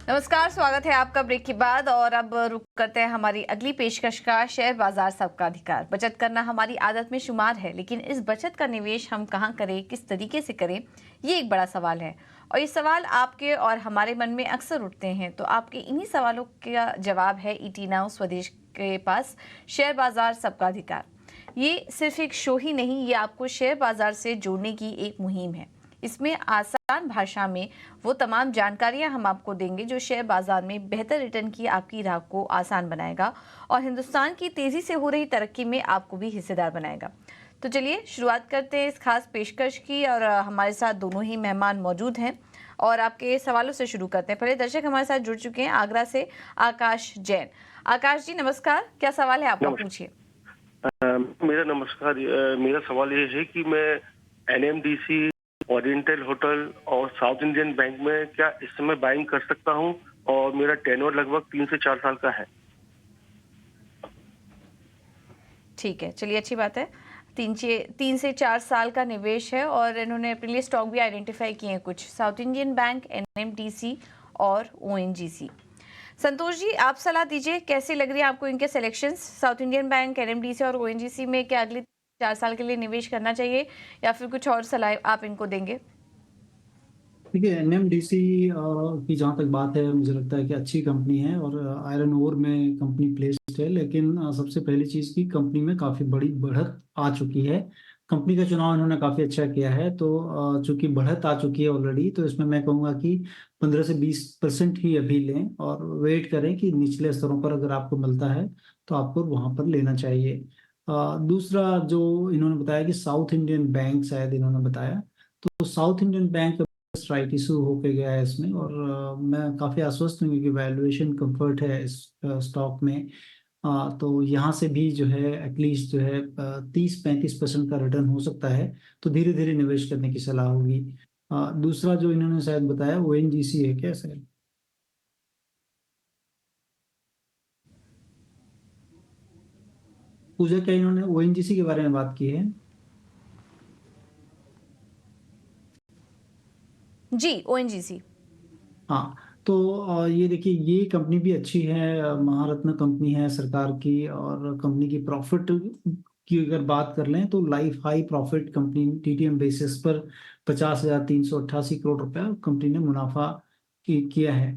नमस्कार, स्वागत है आपका ब्रेक के बाद। और अब रुक करते हैं हमारी अगली पेशकश का। शेयर बाजार सबका अधिकार। बचत करना हमारी आदत में शुमार है, लेकिन इस बचत का निवेश हम कहां करें, किस तरीके से करें, ये एक बड़ा सवाल है। और ये सवाल आपके और हमारे मन में अक्सर उठते हैं। तो आपके इन्हीं सवालों का जवाब है ईटी नाउ स्वदेश के पास शेयर बाजार सबका अधिकार। ये सिर्फ एक शो ही नहीं, ये आपको शेयर बाजार से जोड़ने की एक मुहिम है। इसमें आसान भाषा में वो तमाम जानकारियां हम आपको देंगे जो शेयर बाजार में बेहतर रिटर्न की आपकी राह को आसान बनाएगा और हिंदुस्तान की तेजी से हो रही तरक्की में आपको भी हिस्सेदार बनाएगा। तो चलिए शुरुआत करते हैं इस खास पेशकश की। और हमारे साथ दोनों ही मेहमान मौजूद हैं और आपके सवालों से शुरू करते हैं। पहले दर्शक हमारे साथ जुड़ चुके हैं आगरा से आकाश जैन। आकाश जी नमस्कार, क्या सवाल है आपका, पूछिए। मेरा नमस्कार। मेरा सवाल ये है कि मैं एनएमडीसी, ओरिएंटल होटल और साउथ इंडियन बैंक में क्या इस समय बाइंग कर सकता हूं, और मेरा टेन्योर लगभग 3 से 4 साल का है। ठीक है, चलिए अच्छी बात है। 3 से 4 साल का निवेश है और इन्होंने अपने लिए स्टॉक भी आइडेंटिफाई किए हैं कुछ, साउथ इंडियन बैंक, एनएमडीसी और ओएनजीसी। संतोष जी, आप सलाह दीजिए, कैसी लग रही है आपको इनके selections? South Indian bank, NMDC और ओएनजीसी में क्या अगले 4 साल के लिए निवेश करना चाहिए या फिर कुछ और सलाह आप इनको देंगे? देखिए, एनएमडीसी की जहाँ तक बात है, मुझे लगता है कि अच्छी कंपनी है और आयरन ओर में कंपनी प्लेस्ड है। लेकिन सबसे पहली चीज़ की कंपनी में काफ़ी बड़ी बढ़त आ चुकी है। कंपनी का चुनाव इन्होंने काफ़ी अच्छा किया है। तो चूंकि बढ़त आ चुकी है ऑलरेडी, तो इसमें मैं कहूँगा कि 15 से 20% ही अभी लें और वेट करें कि निचले स्तरों पर अगर आपको मिलता है तो आपको वहाँ पर लेना चाहिए। दूसरा जो इन्होंने बताया कि साउथ इंडियन बैंक, शायद इन्होंने बताया, तो south Indian bank right issue होके गया है इसमें। और मैं काफ़ी आश्वस्त हूँ क्योंकि वैल्यूएशन कंफर्ट है इस स्टॉक में। तो यहाँ से भी जो है एटलीस्ट जो है 30-35% का रिटर्न हो सकता है। तो धीरे धीरे निवेश करने की सलाह होगी। दूसरा जो इन्होंने शायद बताया ओएनजीसी है क्या शायद? पूजा, क्या इन्होंने ओएनजीसी के बारे में बात की है? जी, ओएनजीसी। हाँ, तो ये देखिए, ये कंपनी भी अच्छी है, महारत्न कंपनी है सरकार की। और कंपनी की प्रॉफिट की अगर बात कर लें तो life high profit company TTM basis पर 50,388 करोड़ रुपया कंपनी ने मुनाफा किया है।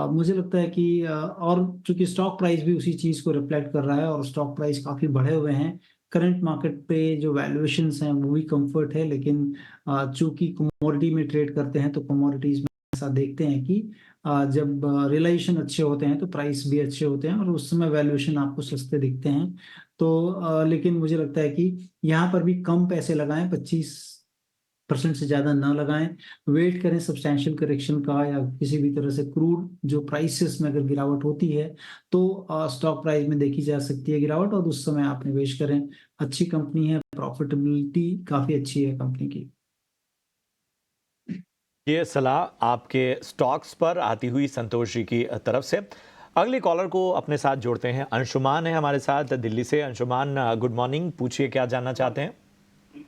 मुझे लगता है कि और चूंकि स्टॉक प्राइस भी उसी चीज़ को रिफ्लेक्ट कर रहा है और स्टॉक प्राइस काफ़ी बढ़े हुए हैं। करंट मार्केट पे जो वैल्यूएशंस हैं वो भी कंफर्ट है। लेकिन चूंकि कमोडिटी में ट्रेड करते हैं तो कमोडिटीज ऐसा देखते हैं कि जब रियलाइजेशन अच्छे होते हैं तो प्राइस भी अच्छे होते हैं और उस समय वैल्यूएशन आपको सस्ते दिखते हैं। तो लेकिन मुझे लगता है कि यहाँ पर भी कम पैसे लगाएं, 25% से ज़्यादा ना लगाएं। वेट करें सब्सटैंशियल करेक्शन का, या किसी भी तरह से क्रूड जो प्राइसेस में अगर गिरावट होती है तो स्टॉक प्राइस में देखी जा सकती है गिरावट, और उस समय आप निवेश करें। अच्छी कंपनी है, प्रॉफिटेबिलिटी काफ़ी अच्छी है कंपनी की। ये सलाह आपके स्टॉक्स पर आती हुई संतोष जी की तरफ से। अगले कॉलर को अपने साथ जोड़ते हैं। अंशुमान है हमारे साथ दिल्ली से। अंशुमान, गुड मॉर्निंग, पूछिए क्या जानना चाहते हैं?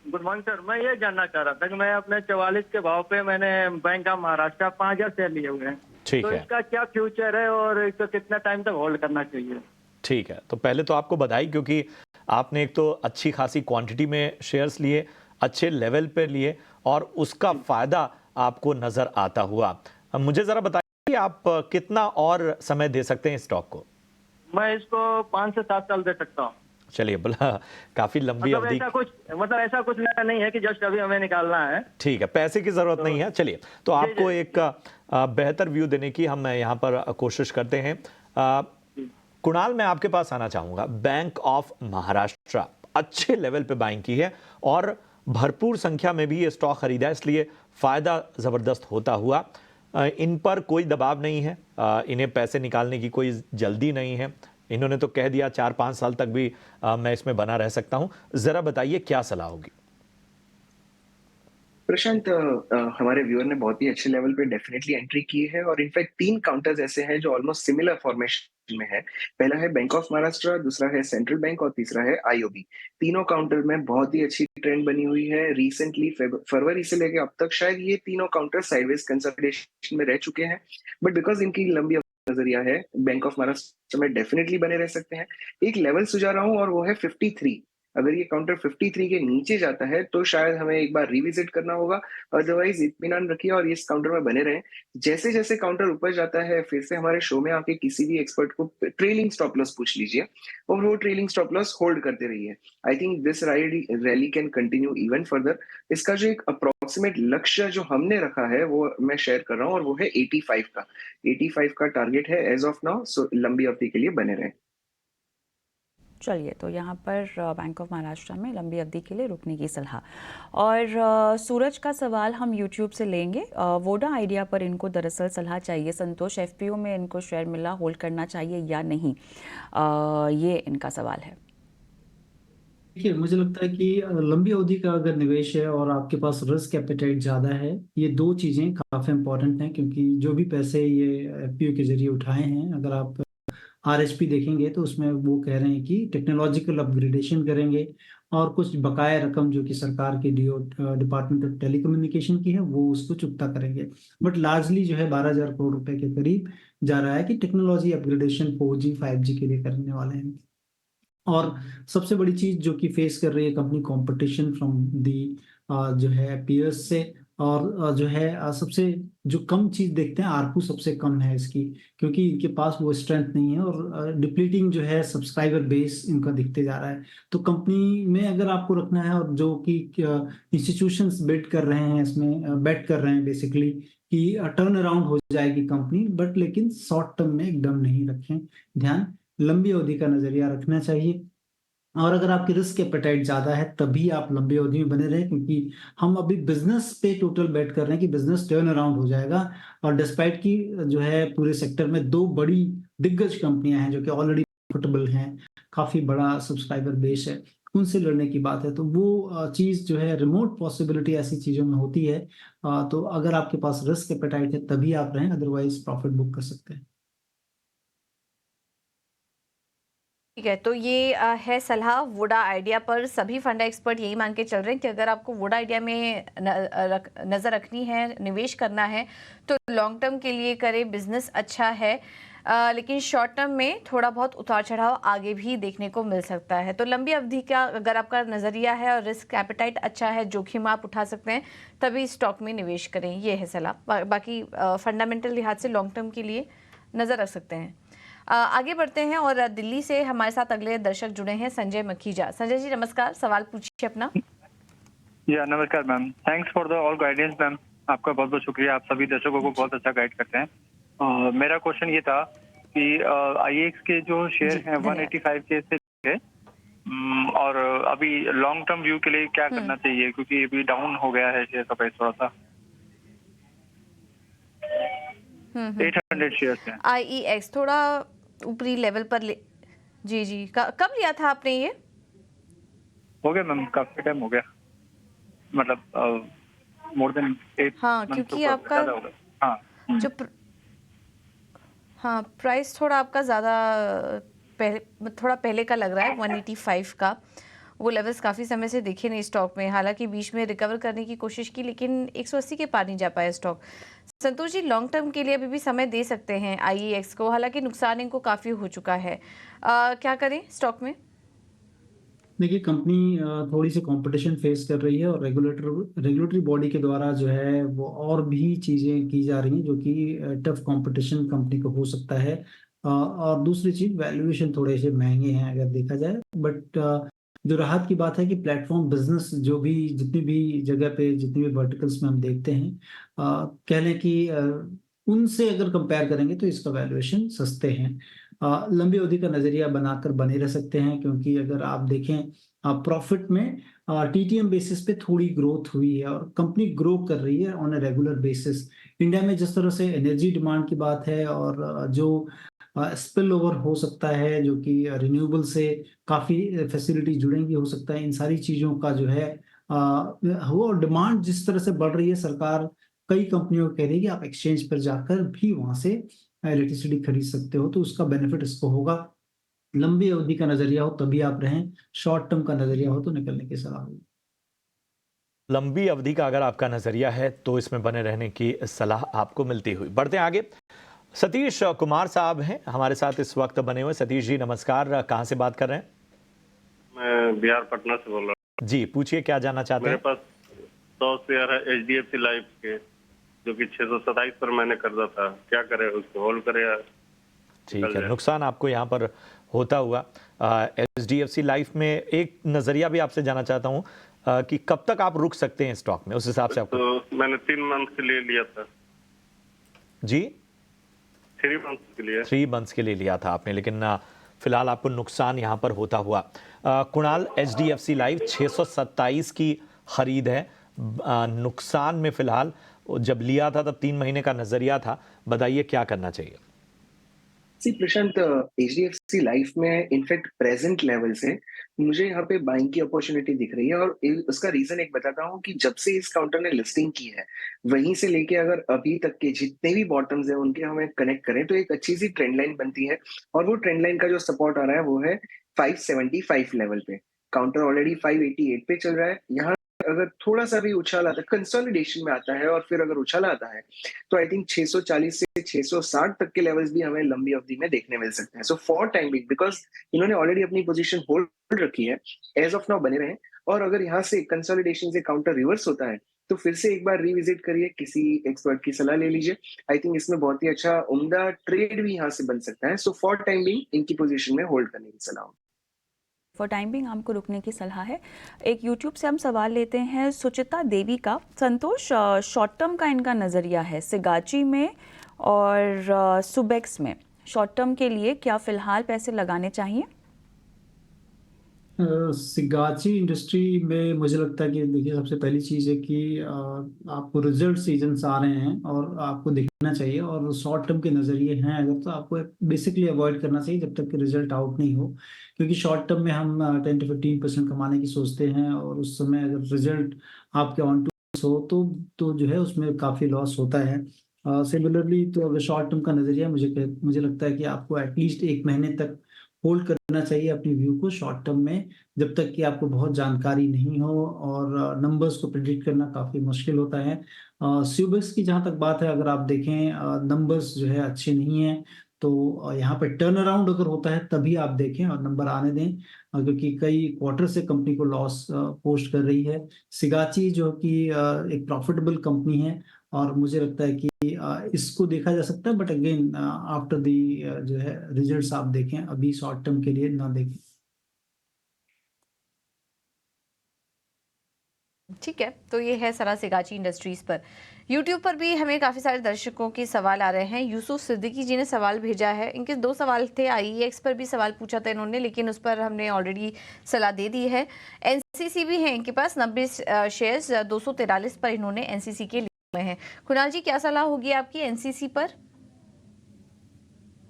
Good morning sir. मैं ये जानना चाह रहा था कि मैं अपने 44 के भाव पे मैंने बैंक ऑफ महाराष्ट्र 5,000 शेयर लिए हुए हैं। ठीक तो है, इसका क्या फ्यूचर है और इसको कितना टाइम तक होल्ड करना चाहिए? ठीक है। तो पहले तो आपको बधाई, क्योंकि आपने एक तो अच्छी खासी क्वांटिटी में शेयर्स लिए, अच्छे लेवल पे लिए और उसका फायदा आपको नजर आता हुआ। अब मुझे जरा बताइए कि आप कितना और समय दे सकते हैं स्टॉक को? मैं इसको 5 से 7 साल दे सकता हूँ। चलिए, बोला काफी लंबी अवधि। ऐसा कुछ नहीं है कि जस्ट अभी हमें निकालना है। ठीक है, पैसे की जरूरत नहीं है। चलिए, तो आपको एक बेहतर व्यू देने की हम यहाँ पर कोशिश करते हैं। कुणाल, मैं आपके पास आना चाहूंगा। बैंक ऑफ महाराष्ट्र अच्छे लेवल पे बाइंग की है और भरपूर संख्या में भी ये स्टॉक खरीदा है, इसलिए फायदा जबरदस्त होता हुआ। इन पर कोई दबाव नहीं है, इन्हें पैसे निकालने की कोई जल्दी नहीं है। इन्होंने तो कह दिया 4-5 साल तक भी मैं इसमें बना रह सकता हूं। जरा बताइए क्या सलाह होगी? प्रशांत, हमारे व्यूअर ने बहुत ही अच्छे लेवल पे डेफिनेटली एंट्री की है और इनफैक्ट 3 काउंटर्स ऐसे हैं जो ऑलमोस्ट सिमिलर फॉर्मेशन में है। पहला है बैंक ऑफ महाराष्ट्र, दूसरा है सेंट्रल बैंक और तीसरा है आईओबी। तीनों काउंटर में बहुत ही अच्छी ट्रेंड बनी हुई है। रिसेंटली फरवरी से लेके अब तक शायद ये तीनों काउंटर साइडवेज कंसोलिडेशन में रह चुके हैं, बट बिकॉज इनकी लंबी नजरिया है, बैंक ऑफ महाराष्ट्र में डेफिनेटली बने रह सकते हैं। एक लेवल सुझा रहा हूँ और वो है 53। अगर ये काउंटर 53 के नीचे जाता है तो शायद हमें एक बार रिविजिट करना होगा। अदरवाइज इत्मीनान रखिए और इस काउंटर में बने रहें। जैसे जैसे काउंटर ऊपर जाता है फिर से हमारे शो में आके किसी भी एक्सपर्ट को ट्रेलिंग स्टॉप लॉस पूछ लीजिए और वो ट्रेलिंग स्टॉप लॉस होल्ड करते रहिए। I think this rally can continue even further. इसका जो एक अप्रोक्सीमेट लक्ष्य जो हमने रखा है वो मैं शेयर कर रहा हूँ और वो है 85 का। 85 का टारगेट है एज ऑफ नाउ, सो लंबी अवधि के लिए बने रहें। चलिए, तो यहाँ पर बैंक ऑफ महाराष्ट्र में लंबी अवधि के लिए रुकने की सलाह। और सूरज का सवाल हम यूट्यूब से लेंगे। वोडा आइडिया पर इनको दरअसल सलाह चाहिए। संतोष, एफपीओ में इनको शेयर मिला, होल्ड करना चाहिए या नहीं, ये इनका सवाल है। देखिए, मुझे लगता है कि लंबी अवधि का अगर निवेश है और आपके पास रिस्क एपेटाइट ज़्यादा है, ये दो चीज़ें काफ़ी इंपॉर्टेंट हैं, क्योंकि जो भी पैसे ये एफपीओ के जरिए उठाए हैं, अगर आप आरएसपी देखेंगे तो उसमें वो कह रहे हैं कि टेक्नोलॉजिकल अपग्रेडेशन करेंगे और कुछ बकाया रकम जो कि सरकार के डिपार्टमेंट ऑफ टेलीकम्युनिकेशन की है वो उसको चुकता करेंगे। बट लार्जली जो है 12,000 करोड़ रुपए के करीब जा रहा है कि टेक्नोलॉजी अपग्रेडेशन 4G 5G के लिए करने वाले हैं। और सबसे बड़ी चीज जो कि फेस कर रही है कंपनी, कंपटीशन फ्रॉम दी जो है पीयर्स से। और जो है सबसे जो कम चीज देखते हैं, आरपू सबसे कम है इसकी, क्योंकि इनके पास वो स्ट्रेंथ नहीं है और डिप्लीटिंग जो है सब्सक्राइबर बेस इनका दिखते जा रहा है। तो कंपनी में अगर आपको रखना है और जो कि इंस्टीट्यूशंस बेट कर रहे हैं, इसमें बेट कर रहे हैं बेसिकली कि टर्न अराउंड हो जाएगी कंपनी, बट लेकिन शॉर्ट टर्म में एकदम नहीं रखें ध्यान, लंबी अवधि का नजरिया रखना चाहिए। और अगर आपकी रिस्क एपेटाइट ज्यादा है तभी आप लंबी अवधि में बने रहें, क्योंकि हम अभी बिजनेस पे टोटल बेट कर रहे हैं कि बिजनेस टर्न अराउंड हो जाएगा। और डिस्पाइट की जो है पूरे सेक्टर में दो बड़ी दिग्गज कंपनियां हैं जो कि ऑलरेडी प्रॉफिटेबल हैं, काफी बड़ा सब्सक्राइबर बेस है, उनसे लड़ने की बात है, तो वो चीज जो है रिमोट पॉसिबिलिटी ऐसी चीजों में होती है। तो अगर आपके पास रिस्क एपेटाइट है तभी आप रहें, अदरवाइज प्रॉफिट बुक कर सकते हैं। ठीक है, तो ये है सलाह वोडा आइडिया पर। सभी फंड एक्सपर्ट यही मान के चल रहे हैं कि अगर आपको वोडा आइडिया में नज़र रखनी है, निवेश करना है, तो लॉन्ग टर्म के लिए करें, बिजनेस अच्छा है। लेकिन शॉर्ट टर्म में थोड़ा बहुत उतार चढ़ाव आगे भी देखने को मिल सकता है। तो लंबी अवधि का अगर आपका नज़रिया है और रिस्क एपेटाइट अच्छा है, जोखिम आप उठा सकते हैं, तभी स्टॉक में निवेश करें, ये है सलाह। बाकी फंडामेंटल लिहाज से लॉन्ग टर्म के लिए नज़र रख सकते हैं। आगे बढ़ते हैं और दिल्ली से हमारे साथ अगले दर्शक जुड़े हैं, संजय मखीजा। संजय जी नमस्कार, सवाल पूछिए अपना। या नमस्कार ma'am, thanks for the all guidance ma'am. आपका बहुत बहुत शुक्रिया, आप सभी दर्शकों को बहुत अच्छा गाइड करते हैं। मेरा क्वेश्चन ये था कि आईएक्स के जो शेयर हैं 185 के से और अभी लॉन्ग टर्म व्यू के लिए क्या करना चाहिए, क्योंकि अभी डाउन हो गया है शेयर का प्राइस थोड़ा सा। 800 शेयर्स हैं। आईईएक्स थोड़ा ऊपरी लेवल पर जी कब लिया था आपने ये? हो गया मैम, काफी टाइम हो गया, मतलब मोर देन 8 हाँ, क्योंकि आपका हाँ जो हाँ प्राइस थोड़ा आपका ज़्यादा थोड़ा पहले का लग रहा है, 185 का। वो लेवल्स काफ़ी समय से दिखे नहीं स्टॉक में, हालांकि बीच में रिकवर करने की कोशिश की लेकिन 180 के पार नहीं जा पाया stock. Santosh ji, long term के लिए अभी भी समय दे सकते हैं आईईएक्स को, हालांकि नुकसान इनको काफ़ी हो चुका है। क्या करें स्टॉक में? देखिए, कंपनी थोड़ी सी कंपटीशन फेस कर रही है और रेगुलेटरी बॉडी के द्वारा जो है वो और भी चीज़ें की जा रही हैं जो कि टफ कंपटीशन कंपनी को हो सकता है। और दूसरी चीज़, वैल्यूएशन थोड़े से महंगे हैं अगर देखा जाए, बट जो राहत की बात है कि प्लेटफॉर्म बिजनेस जो भी जितनी भी जगह पे जितनी भी वर्टिकल्स में हम देखते हैं, कह लें कि उनसे अगर कंपेयर करेंगे तो इसका वैल्यूएशन सस्ते हैं। लंबी अवधि का नजरिया बनाकर बने रह सकते हैं, क्योंकि अगर आप देखें प्रॉफिट में टीटीएम बेसिस पे थोड़ी ग्रोथ हुई है और कंपनी ग्रो कर रही है on a regular basis. India में जिस तरह से एनर्जी डिमांड की बात है और जो स्पिल ओवर हो सकता है, जो कि रिन्यूएबल से काफ़ी फैसिलिटी जुड़ेंगी हो सकता है, इन सारी चीज़ों का जो है वो डिमांड जिस तरह से बढ़ रही है, सरकार कई कंपनियों को कह रही है कि आप एक्सचेंज पर जाकर भी वहां से इलेक्ट्रिसिटी खरीद सकते हो, तो उसका बेनिफिट इसको होगा। लंबी अवधि का नजरिया हो तभी आप रहें, शॉर्ट टर्म का नजरिया हो तो निकलने की सलाह होगी। लंबी अवधि का अगर आपका नजरिया है तो इसमें बने रहने की सलाह आपको मिलती हुई। बढ़ते हैं आगे। सतीश कुमार साहब हैं हमारे साथ इस वक्त बने हुए। सतीश जी नमस्कार, कहाँ से बात कर रहे हैं? मैं बिहार पटना से बोल रहा हूँ। जी पूछिए, क्या जानना चाहते मेरे हैं? पास 100 शेयर है HDFC लाइफ के, जो कि 627 पर मैंने खरीदा था। क्या करें, उसको होल्ड करें या ठीक निकल है, जाए? नुकसान आपको यहाँ पर होता हुआ। HDFC लाइफ में एक नजरिया भी आपसे जानना चाहता हूँ कि कब तक आप रुक सकते हैं स्टॉक में, उस हिसाब से आपको। तो मैंने 3 मंथ के लिए लिया था। जी 3 मंथ के लिए। 3 मंथ्स के लिए लिया था आपने, लेकिन फिलहाल आपको नुकसान यहाँ पर होता हुआ। कुणाल, HDFC लाइफ 627 की खरीद है, नुकसान में फिलहाल। जब लिया था तब 3 महीने का नजरिया था, बताइए क्या करना चाहिए? सी प्रशांत, HDFC लाइफ में इनफैक्ट प्रेजेंट लेवल से मुझे यहाँ पे बाइंग की अपॉर्चुनिटी दिख रही है, और उसका रीजन एक बताता हूँ कि जब से इस काउंटर ने लिस्टिंग की है, वहीं से लेके अगर अभी तक के जितने भी बॉटम्स हैं उनके हमें कनेक्ट करें तो एक अच्छी सी ट्रेंड लाइन बनती है। और वो ट्रेंड लाइन का जो सपोर्ट आ रहा है वो है 575 लेवल पे। काउंटर ऑलरेडी 588 पे चल रहा है। यहाँ अगर थोड़ा सा भी उछाल आता है, कंसोलिडेशन में आता है, और फिर अगर उछाल आता है तो आई थिंक 640 से 660 तक के लेवल्स भी हमें लंबी अवधि में देखने मिल सकते हैं। So for time being, because इन्होंने ऑलरेडी अपनी पोजीशन होल्ड रखी है, एज ऑफ नाउ बने रहें। और अगर यहाँ से कंसोलिडेशन से काउंटर रिवर्स होता है तो फिर से एक बार रिविजिट करिए, किसी एक्सपर्ट की सलाह ले लीजिए। आई थिंक इसमें बहुत ही अच्छा उम्दा ट्रेड भी यहाँ से बन सकता है। सो फॉर टाइम बिंग इनकी पोजीशन में होल्ड करने की सलाह। फॉर टाइम बिंग आपको रुकने की सलाह है। एक यूट्यूब से हम सवाल लेते हैं सुचिता देवी का। संतोष, शॉर्ट टर्म का इनका नज़रिया है सिगाची में और सुबेक्स में। शॉर्ट टर्म के लिए क्या फ़िलहाल पैसे लगाने चाहिए? सिगाची इंडस्ट्री में मुझे लगता है कि देखिए, सबसे पहली चीज़ है कि आपको रिजल्ट सीजन्स आ रहे हैं और आपको देखना चाहिए, और शॉर्ट टर्म के नज़रिए हैं अगर, तो आपको बेसिकली अवॉइड करना चाहिए जब तक कि रिजल्ट आउट नहीं हो। क्योंकि शॉर्ट टर्म में हम 10 to 15% कमाने की सोचते हैं, और उस समय अगर रिजल्ट आपके ऑन टू हो तो जो है उसमें काफ़ी लॉस होता है। सिमिलरली तो अगर शॉर्ट टर्म का नज़रिया, मुझे लगता है कि आपको एटलीस्ट 1 महीने तक होल्ड करना चाहिए अपनी व्यू को शॉर्ट टर्म में, जब तक कि आपको बहुत जानकारी नहीं हो, और नंबर्स को प्रिडिक्ट करना काफ़ी मुश्किल होता है। स्यूबेक्स की जहाँ तक बात है, अगर आप देखें नंबर्स जो है अच्छे नहीं हैं, तो यहाँ पे टर्न अराउंड अगर होता है तभी आप देखें और नंबर आने दें, क्योंकि कई क्वार्टर से कंपनी को लॉस पोस्ट कर रही है। सिगाची जो कि एक प्रॉफिटेबल कंपनी है, और मुझे लगता है कि इसको देखा जा सकता है, बट अगेन आफ्टर दी जो है रिजल्ट्स आप देखें, अभी शॉर्ट टर्म के लिए ना देखें। ठीक है, तो ये है सरा सिगाची इंडस्ट्रीज पर। यूट्यूब पर भी हमें काफ़ी सारे दर्शकों के सवाल आ रहे हैं। यूसुफ सिद्दीकी जी ने सवाल भेजा है, इनके 2 सवाल थे। IEX पर भी सवाल पूछा था इन्होंने, लेकिन उस पर हमने ऑलरेडी सलाह दे दी है। NCC भी है इनके पास, 90 शेयर्स 243 पर इन्होंने NCC के लिए हुए हैं। कुणाल जी, क्या सलाह होगी आपकी NCC पर?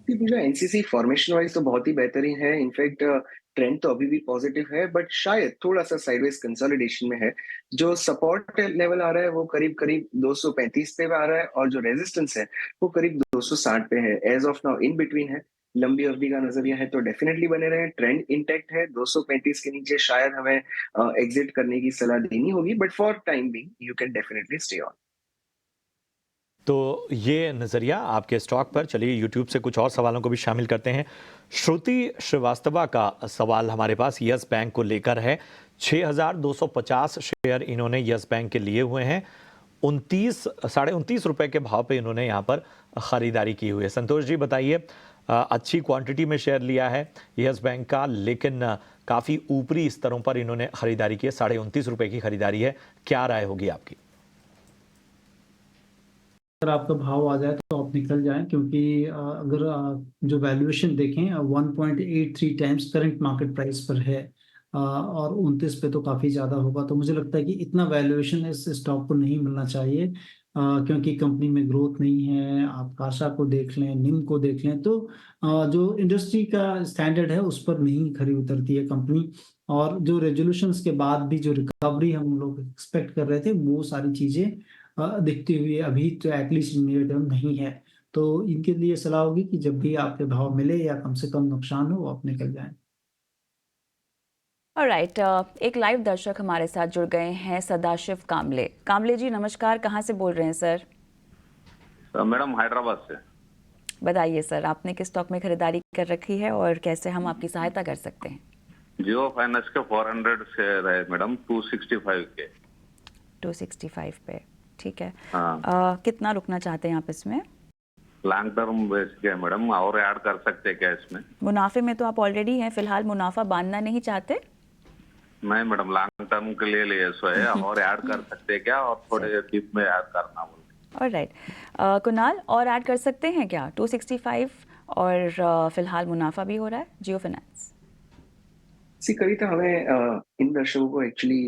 पूरा एनसीसी फॉर्मेशन वाइज तो बहुत ही बेहतरीन है। इनफैक्ट ट्रेंड तो अभी भी पॉजिटिव है, बट शायद थोड़ा सा साइडवेज कंसोलिडेशन में है। जो सपोर्ट लेवल आ रहा है वो करीब करीब 235 पे आ रहा है, और जो रेजिस्टेंस है वो करीब 260 पे है। As of now in between है। लंबी अवधि का नजरिया है तो डेफिनेटली बने रहे। ट्रेंड इंटैक्ट है। 235 के नीचे शायद हमें एग्जिट करने की सलाह देनी होगी, but for time being you can definitely stay on. तो ये नज़रिया आपके स्टॉक पर। चलिए यूट्यूब से कुछ और सवालों को भी शामिल करते हैं। श्रुति श्रीवास्तवा का सवाल हमारे पास यस बैंक को लेकर है। 6,250 शेयर इन्होंने यस बैंक के लिए हुए हैं। 29 रुपए के भाव पे इन्होंने यहाँ पर ख़रीदारी की हुई है। संतोष जी बताइए, अच्छी क्वांटिटी में शेयर लिया है यस बैंक का, लेकिन काफ़ी ऊपरी स्तरों पर इन्होंने ख़रीदारी की है। 29.5 रुपए की ख़रीदारी है, क्या राय होगी आपकी? अगर आपका भाव आ जाए तो आप निकल जाएं, क्योंकि अगर जो वैल्यूएशन देखें 1.83 टाइम्स करंट मार्केट प्राइस पर है, और 29 पे तो काफ़ी ज़्यादा होगा। तो मुझे लगता है कि इतना वैल्यूएशन इस स्टॉक को नहीं मिलना चाहिए। क्योंकि कंपनी में ग्रोथ नहीं है। आप काशा को देख लें, निम को देख लें, तो जो इंडस्ट्री का स्टैंडर्ड है उस पर नहीं खरी उतरती है कंपनी। और जो रेजोल्यूशंस के बाद भी जो रिकवरी हम लोग एक्सपेक्ट कर रहे थे, वो सारी चीज़ें दिखती हुई अभी तो एटलीस्ट नियर टर्म नहीं है। तो इनके लिए सलाह होगी कि जब भी आपके भाव मिले या कम से कम नुकसान हो, आप निकल जाएं। ऑलराइट, एक लाइव दर्शक हमारे साथ जुड़ गए हैं, सदाशिव कामले। कामले जी नमस्कार, कहाँ से बोल रहे हैं सर? मैडम हैदराबाद से। बताइए सर, आपने किस स्टॉक में खरीदारी कर रखी है और कैसे हम आपकी सहायता कर सकते हैं? जियो फाइनेंस के 400 शेयर है मैडम, 265 के। 265 पे, ठीक है। हाँ। कितना रुकना चाहते हैं आप इसमें? लॉन्ग टर्म बेस के मैडम, और ऐड कर सकते हैं क्या इसमें? मुनाफे में तो आप ऑलरेडी हैं, फिलहाल मुनाफा बांधना नहीं चाहते? नहीं मैडम, लॉन्ग टर्म के लिए सो है, और ऐड कर सकते हैं क्या, और थोड़े डिप में ऐड करना बोल। ऑलराइट, कुणाल और ऐड कर सकते हैं क्या? 265 और फिलहाल मुनाफा भी हो रहा है जियो फाइनेंस। कविता, हमें इन दर्शकों को एक्चुअली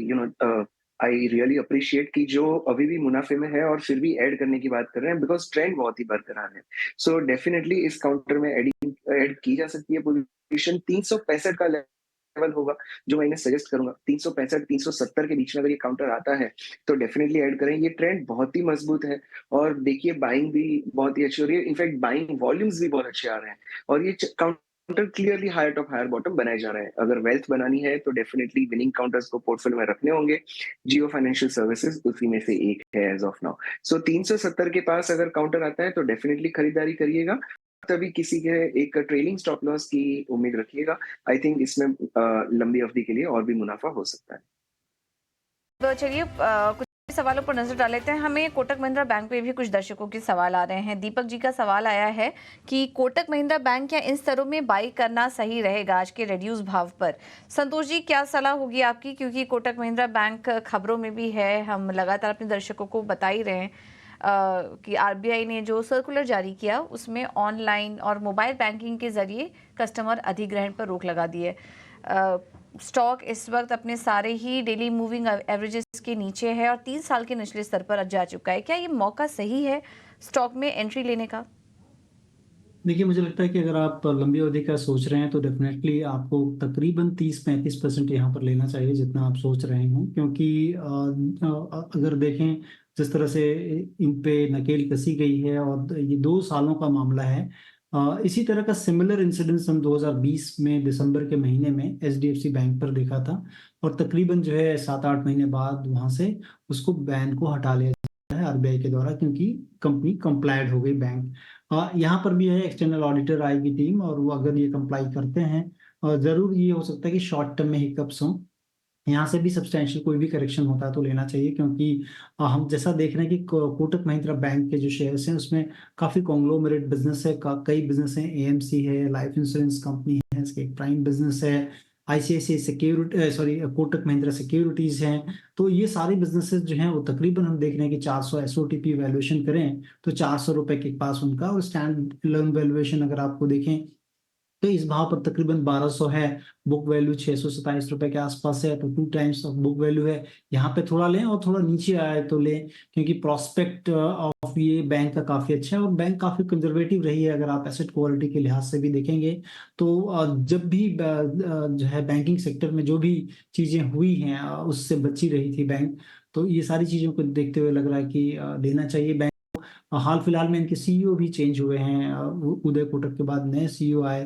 आई रियली अप्रिशिएट कि जो अभी भी मुनाफे में है और फिर भी ऐड करने की बात कर रहे हैं, बिकॉज ट्रेंड बहुत ही बरकरार है। सो डेफिनेटली इस काउंटर में ऐड की जा सकती है। पोजीशन 365 का लेवल होगा जो मैं इन्हें सजेस्ट करूंगा। 365 370 के बीच में अगर ये काउंटर आता है तो डेफिनेटली ऐड करें। ये ट्रेंड बहुत ही मजबूत है और देखिए बाइंग भी बहुत ही अच्छी हो रही है। इनफैक्ट बाइंग वॉल्यूम्स भी बहुत अच्छे आ रहे हैं और ये counter clearly higher top higher bottom बनाए जा रहे हैं। अगर वेल्थ बनानी है तो डेफिनेटली विनिंग काउंटर्स को पोर्टफोलियो में रखने होंगे। जियो फाइनेंशियल सर्विसेज उसी में से एक है एज ऑफ नाउ। सो 370 के पास अगर काउंटर आता है तो डेफिनेटली खरीदारी करिएगा। तभी किसी के एक ट्रेलिंग स्टॉप लॉस की उम्मीद रखिएगा। आई थिंक इसमें लंबी अवधि के लिए और भी मुनाफा हो सकता है। तो चलिए कुछ सवालों पर नजर डाल लेते हैं। हमें कोटक महिंद्रा बैंक पे भी कुछ दर्शकों के सवाल आ रहे हैं। दीपक जी का सवाल आया है कि कोटक महिंद्रा बैंक या इन स्तरों में बाई करना सही रहेगा आज के रेड्यूस भाव पर। संतोष जी, क्या सलाह होगी आपकी, क्योंकि कोटक महिंद्रा बैंक खबरों में भी है, हम लगातार अपने दर्शकों को बता ही रहे हैं कि आरबीआई ने जो सर्कुलर जारी किया उसमें ऑनलाइन और मोबाइल बैंकिंग के जरिए कस्टमर अधिग्रहण पर रोक लगा दी है। स्टॉक इस वक्त अपने सारे ही डेली मूविंग एवरेजेस के नीचे है और 3 साल के निचले स्तर पर जा चुका है। क्या ये मौका सही है स्टॉक में एंट्री लेने का? देखिए, मुझे लगता है कि अगर आप लंबी अवधि का सोच रहे हैं तो डेफिनेटली आपको तकरीबन 30-35% यहाँ पर लेना चाहिए, जितना आप सोच रहे हैं। क्योंकि अगर देखें जिस तरह से इन पे नकेल कसी गई है और ये 2 सालों का मामला है। इसी तरह का सिमिलर इंसिडेंस हम 2020 में दिसंबर के महीने में एचडीएफसी बैंक पर देखा था और तकरीबन जो है 7-8 महीने बाद वहां से उसको बैन को हटा लिया है आरबीआई के द्वारा, क्योंकि कंपनी कंप्लाइड हो गई बैंक। यहाँ पर भी है एक्सटर्नल ऑडिटर आएगी टीम और वो अगर ये कंप्लाई करते हैं, और जरूर ये हो सकता है कि शॉर्ट टर्म में हिकअप्स हों, यहाँ से भी सब्सटेंशियल कोई भी करेक्शन होता है तो लेना चाहिए। क्योंकि हम जैसा देख रहे हैं कि कोटक महिंद्रा बैंक के जो शेयर्स हैं उसमें काफी कॉन्ग्लोमरेट बिजनेस है, कई बिजनेस हैं। एएमसी है, लाइफ इंश्योरेंस कंपनी है, इसके एक प्राइम बिजनेस है, ICICI security Kotak Mahindra securities हैं। तो ये सारे बिजनेसेस जो हैं वो तकरीबन हम देख रहे हैं कि 400 एसओटीपी वैल्यूएशन करें तो 400 रुपए के पास उनका, और स्टैंड लोन वैल्यूएशन अगर आपको देखें तो इस भाव पर तकरीबन 1200 है। बुक वैल्यू 627 रुपए के आसपास है, तो 2 टाइम्स ऑफ बुक वैल्यू है। यहाँ पे थोड़ा लें और थोड़ा नीचे आए तो लें, क्योंकि प्रोस्पेक्ट ऑफ ये बैंक का काफी अच्छा है और बैंक काफी कंजर्वेटिव रही है। अगर आप एसेट क्वालिटी के लिहाज से भी देखेंगे तो जब भी जो है बैंकिंग सेक्टर में जो भी चीजें हुई हैं उससे बची रही थी बैंक। तो ये सारी चीजों को देखते हुए लग रहा है कि लेना चाहिए बैंक। हाल फिलहाल में इनके सीईओ भी चेंज हुए हैं, उदय कोटक के बाद नए सीईओ आए,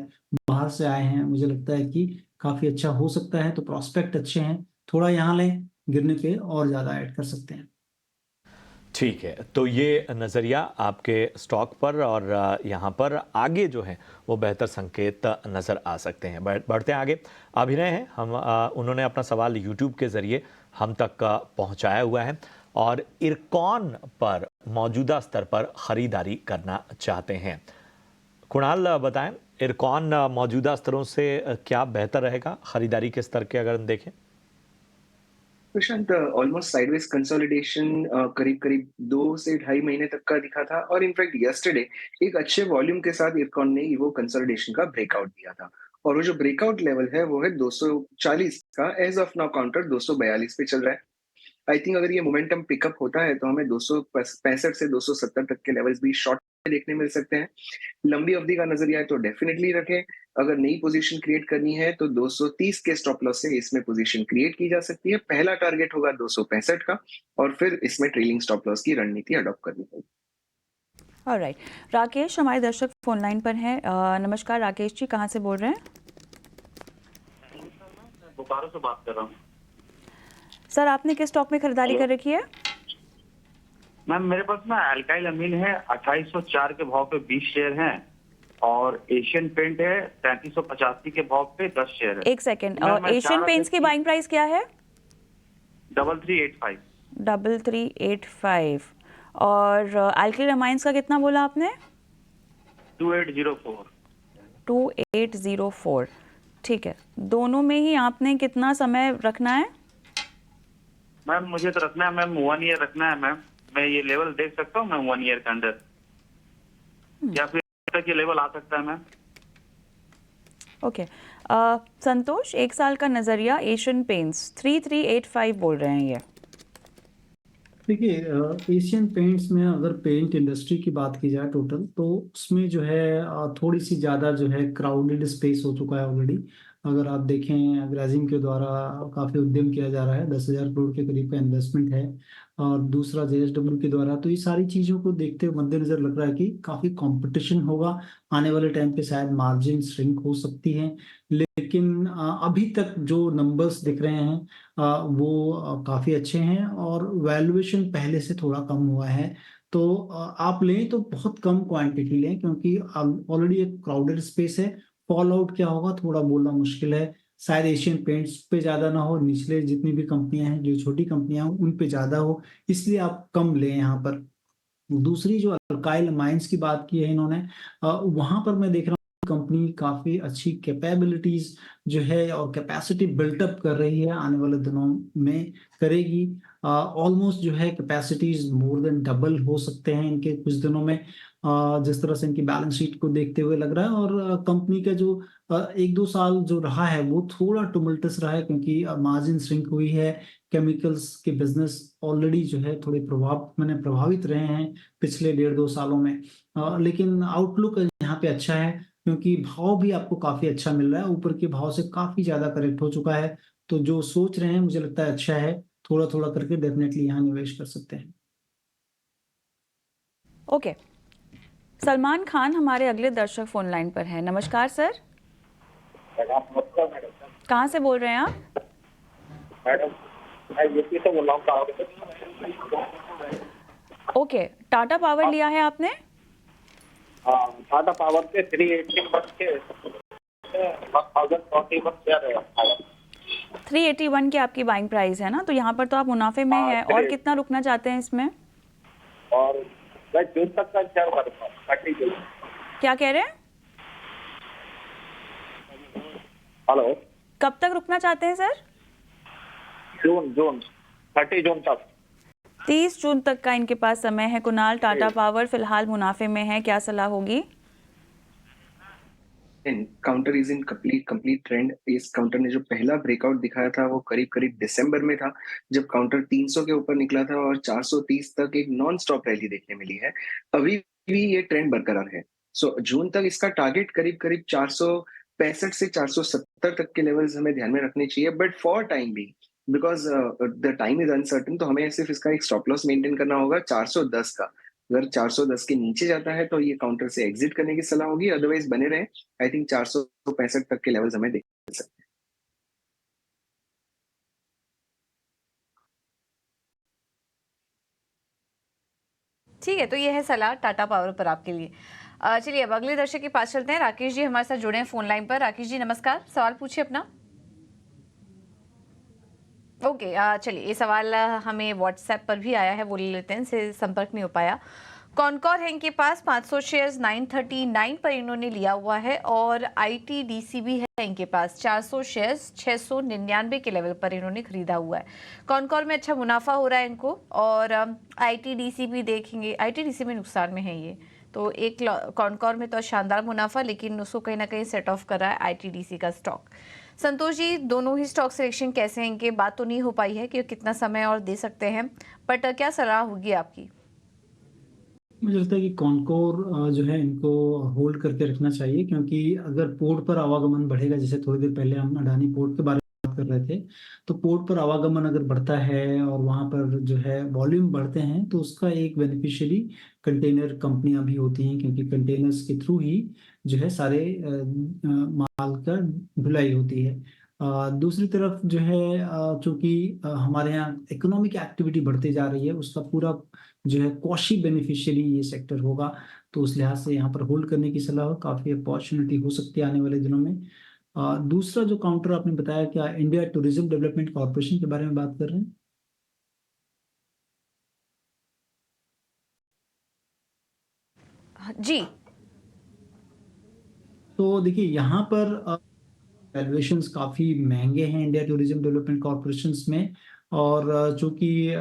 बाहर से आए हैं। मुझे लगता है कि काफी अच्छा हो सकता है, तो प्रॉस्पेक्ट अच्छे हैं। थोड़ा यहाँ लें, गिरने पे और ज्यादा ऐड कर सकते हैं। ठीक है, तो ये नज़रिया आपके स्टॉक पर और यहाँ पर आगे जो है वो बेहतर संकेत नज़र आ सकते हैं। बढ़ते हैं आगे। अभिनय है, हम उन्होंने अपना सवाल यूट्यूब के ज़रिए हम तक पहुँचाया हुआ है और इरकॉन पर मौजूदा स्तर पर ख़रीदारी करना चाहते हैं। कुणाल बताएं, इरकॉन मौजूदा स्तरों से क्या बेहतर रहेगा ख़रीदारी के स्तर के अगर हम देखें? प्रशांत, ऑलमोस्ट साइडवेज कंसोलिडेशन करीब करीब 2 से 2.5 महीने तक का दिखा था और इनफैक्ट यस्टरडे एक अच्छे वॉल्यूम के साथ इरकॉन ने वो कंसोलिडेशन का ब्रेकआउट दिया था और वो जो ब्रेकआउट लेवल है वो है 240 का। एज ऑफ नाउ काउंटर 242 पे चल रहा है। आई थिंक अगर ये मोमेंटम पिकअप होता है तो हमें 265 से 270 तक के लेवल्स भी शॉर्ट देखने मिल सकते हैं। लंबी अवधि का नजरिया है तो डेफिनेटली रखें। अगर नई पोजीशन क्रिएट करनी है तो 230 के स्टॉप लॉस से इसमें पोजीशन क्रिएट की जा सकती है। पहला टारगेट होगा 265 का और फिर इसमें ट्रेलिंग स्टॉप लॉस की रणनीति अडॉप्ट करनी होगी। ऑलराइट, राकेश हमारे दर्शक फोन लाइन पर हैं। नमस्कार राकेश जी, कहाँ से बोल रहे हैं? बोकारो से बात कर रहा हूँ। सर आपने किस स्टॉक में खरीदारी कर रखी है? मैम मेरे पास ना अल्काइल अमीन है 2804 के भाव पे 20 शेयर हैं और एशियन पेंट है 3385 के भाव पे 10 शेयर है। एक सेकेंड, एशियन पेंट्स की बाइंग प्राइस क्या है? 3385। 3385। और अल्काइल अमाइंस का कितना बोला आपने? 2804। 2804, ठीक है। दोनों में ही आपने कितना समय रखना है? मैम मुझे तो रखना है मैम 1 ईयर रखना है मैम। मैं ये लेवल देख सकता हूँ मैम 1 ईयर के अंदर, या फिर तक ये लेवल आ सकता है मैम? ओके संतोष, 1 साल का नजरिया एशियन पेंट्स 3385 बोल रहे हैं ये। देखिए एशियन पेंट्स में अगर पेंट इंडस्ट्री की बात की जाए टोटल, तो उसमें जो है थोड़ी सी ज़्यादा जो है क्राउडेड स्पेस हो चुका है ऑलरेडी। अगर आप देखें ग्रासिम के द्वारा काफ़ी उद्यम किया जा रहा है, 10,000 करोड़ के करीब का इन्वेस्टमेंट है, और दूसरा JSW के द्वारा। तो ये सारी चीज़ों को देखते हुए मद्देनजर लग रहा है कि काफ़ी कंपटीशन होगा आने वाले टाइम पे, शायद मार्जिन श्रिंक हो सकती हैं। लेकिन अभी तक जो नंबर्स दिख रहे हैं वो काफ़ी अच्छे हैं और वैल्यूएशन पहले से थोड़ा कम हुआ है। तो आप लें तो बहुत कम क्वांटिटी लें, क्योंकि ऑलरेडी एक क्राउडेड स्पेस है। फॉल आउट क्या होगा थोड़ा बोलना मुश्किल है। शायद एशियन पेंट्स पे ज़्यादा ना हो, निचले जितनी भी कंपनियां हैं, जो छोटी कंपनियां हैं, उन पे ज़्यादा हो, इसलिए आप कम लें यहाँ पर। दूसरी जो अल्काइल माइंस की बात की है इन्होंने, वहां पर मैं देख रहा हूँ कंपनी काफी अच्छी कैपेबिलिटीज जो है और कैपेसिटी बिल्टअप कर रही है, आने वाले दिनों में करेगी। ऑलमोस्ट जो है कैपेसिटीज मोर देन डबल हो सकते हैं इनके कुछ दिनों में, जिस तरह से इनकी बैलेंस शीट को देखते हुए लग रहा है। और कंपनी का जो 1-2 साल जो रहा है वो थोड़ा टुमल्टस रहा है, क्योंकि मार्जिन श्रिंक हुई है। केमिकल्स के बिजनेस ऑलरेडी जो है थोड़े प्रभावित रहे हैं पिछले 1.5-2 सालों में। लेकिन आउटलुक यहाँ पे अच्छा है, क्योंकि भाव भी आपको काफी अच्छा मिल रहा है, ऊपर के भाव से काफी ज्यादा करेक्ट हो चुका है। तो जो सोच रहे हैं मुझे लगता है अच्छा है, थोड़ा थोड़ा करके डेफिनेटली यहाँ निवेश कर सकते हैं। ओके, सलमान खान हमारे अगले दर्शक फोन लाइन पर है। नमस्कार सर। कहाँ से बोल रहे हैं आप? मैडम मैं यूपी से बोल रहा हूँ। ओके, टाटा पावर लिया है आपने? हाँ, टाटा पावर के 381 के 1041 शेयर है। 381 की आपकी बाइंग प्राइस है ना, तो यहाँ पर तो आप मुनाफे में है। और कितना रुकना चाहते हैं इसमें? और मैं जून तक का शेयर करूँगा। क्या कह रहे हैं? हेलो, कब तक रुकना चाहते हैं सर? जून 30 जून तक। 30 जून तक का इनके पास समय है। कुणाल, टाटा पावर फिलहाल मुनाफे में है, क्या सलाह होगी? Counter is in complete trend. इस काउंटर ने जो पहला ब्रेकआउट दिखाया था वो करीब दिसंबर में था, जब काउंटर 300 के ऊपर निकला था और 430 तक एक नॉन स्टॉप रैली देखने मिली है। अभी भी ये ट्रेंड बरकरार है। सो जून तक इसका टारगेट करीब 465 से 470 तक के लेवल्स हमें ध्यान में रखने चाहिए। बट फॉर टाइम भी, because the time is uncertain, तो हमें सिर्फ इसका एक स्टॉप लॉस मेंटेन करना होगा 410 का। अगर 410 के नीचे जाता है तो ये काउंटर से एग्जिट करने की सलाह होगी, अदरवाइज बने रहे। आई थिंक 465 तक के लेवल्स हमें देख सकते हैं। ठीक है, तो ये है सलाह टाटा पावर पर आपके लिए। चलिए अब अगले दर्शक के पास चलते हैं। राकेश जी हमारे साथ जुड़े हैं फोन लाइन पर। राकेश जी नमस्कार, सवाल पूछिए अपना। ओके, चलिए ये सवाल हमें व्हाट्सएप पर भी आया है, वो ले लेते हैं, इनसे संपर्क नहीं हो पाया। कॉनकॉर है इनके पास 500 शेयर्स 939 पर इन्होंने लिया हुआ है, और ITDC भी है इनके पास 400 शेयर्स 699 के लेवल पर इन्होंने खरीदा हुआ है। कॉनकॉर में अच्छा मुनाफा हो रहा है इनको, और ITDC भी देखेंगे, ITDC में नुकसान में है ये, तो एक कॉनकॉर में तो शानदार मुनाफा, लेकिन उसको कहीं ना कहीं सेट ऑफ कर रहा है आईटीडीसी का स्टॉक। संतोष जी, दोनों ही स्टॉक सिलेक्शन कैसे हैं? इनके बात तो नहीं हो पाई है कि कितना समय और दे सकते हैं, बट क्या सलाह होगी आपकी? मुझे लगता है कि कॉनकोर जो है इनको होल्ड करके रखना चाहिए, क्योंकि अगर पोर्ट पर आवागमन बढ़ेगा, जैसे थोड़ी देर पहले हम अडानी पोर्ट के बारे में बात कर रहे थे, तो पोर्ट पर आवागमन अगर बढ़ता है और वहाँ पर जो है वॉल्यूम बढ़ते हैं, तो उसका एक बेनिफिशियरी कंटेनर कंपनियां भी होती हैं, क्योंकि कंटेनर्स के थ्रू ही जो है सारे माल का ढुलाई होती है। दूसरी तरफ जो है चूंकि हमारे यहाँ इकोनॉमिक एक्टिविटी बढ़ती जा रही है, उसका पूरा जो है कौशी बेनिफिशियरी ये सेक्टर होगा, तो उस लिहाज से यहाँ पर होल्ड करने की सलाह हो, काफ़ी अपॉर्चुनिटी हो सकती है आने वाले दिनों में। दूसरा जो काउंटर आपने बताया, क्या इंडिया टूरिज्म डेवलपमेंट कॉर्पोरेशन के बारे में बात कर रहे हैं? जी, तो देखिए यहाँ पर वैल्यूएशंस काफ़ी महंगे हैं इंडिया टूरिज्म डेवलपमेंट कॉर्पोरेशन में, और चूंकि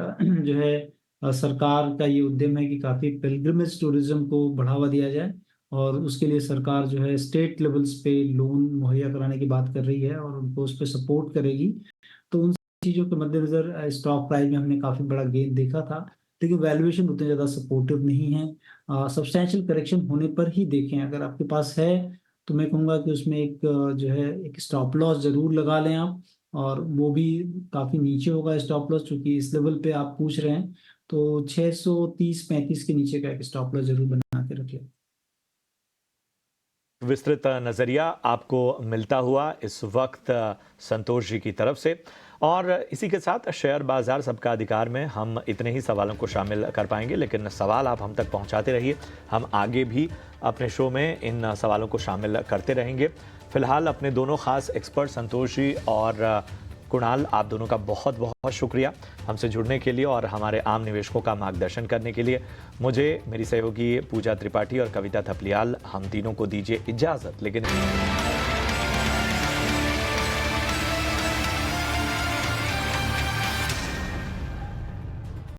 जो है सरकार का ये उद्यम है कि काफ़ी पिलग्रिमेज टूरिज्म को बढ़ावा दिया जाए, और उसके लिए सरकार जो है स्टेट लेवल्स पे लोन मुहैया कराने की बात कर रही है और उनको उस पर सपोर्ट करेगी। तो उन चीज़ों के मद्देनज़र स्टॉक प्राइस में हमने काफ़ी बड़ा गेन देखा था, लेकिन वैल्यूएशन उतने ज़्यादा सपोर्टिव नहीं है। सब्सटैंशियल करेक्शन होने पर ही देखें, अगर आपके पास है तो मैं कहूँगा कि उसमें एक जो है एक स्टॉप लॉस जरूर लगा लें आप, और वो भी काफ़ी नीचे होगा स्टॉप लॉस, चूंकि इस लेवल पे आप पूछ रहे हैं, तो 630-35 के नीचे का एक स्टॉप लॉस जरूर बना के रख लें। विस्तृत नज़रिया आपको मिलता हुआ इस वक्त संतोष जी की तरफ से, और इसी के साथ शेयर बाजार सबका अधिकार में हम इतने ही सवालों को शामिल कर पाएंगे, लेकिन सवाल आप हम तक पहुंचाते रहिए, हम आगे भी अपने शो में इन सवालों को शामिल करते रहेंगे। फिलहाल अपने दोनों खास एक्सपर्ट संतोष जी और कुणाल, आप दोनों का बहुत बहुत शुक्रिया हमसे जुड़ने के लिए और हमारे आम निवेशकों का मार्गदर्शन करने के लिए। मुझे, मेरी सहयोगी पूजा त्रिपाठी और कविता थपलियाल, हम तीनों को दीजिए इजाज़त, लेकिन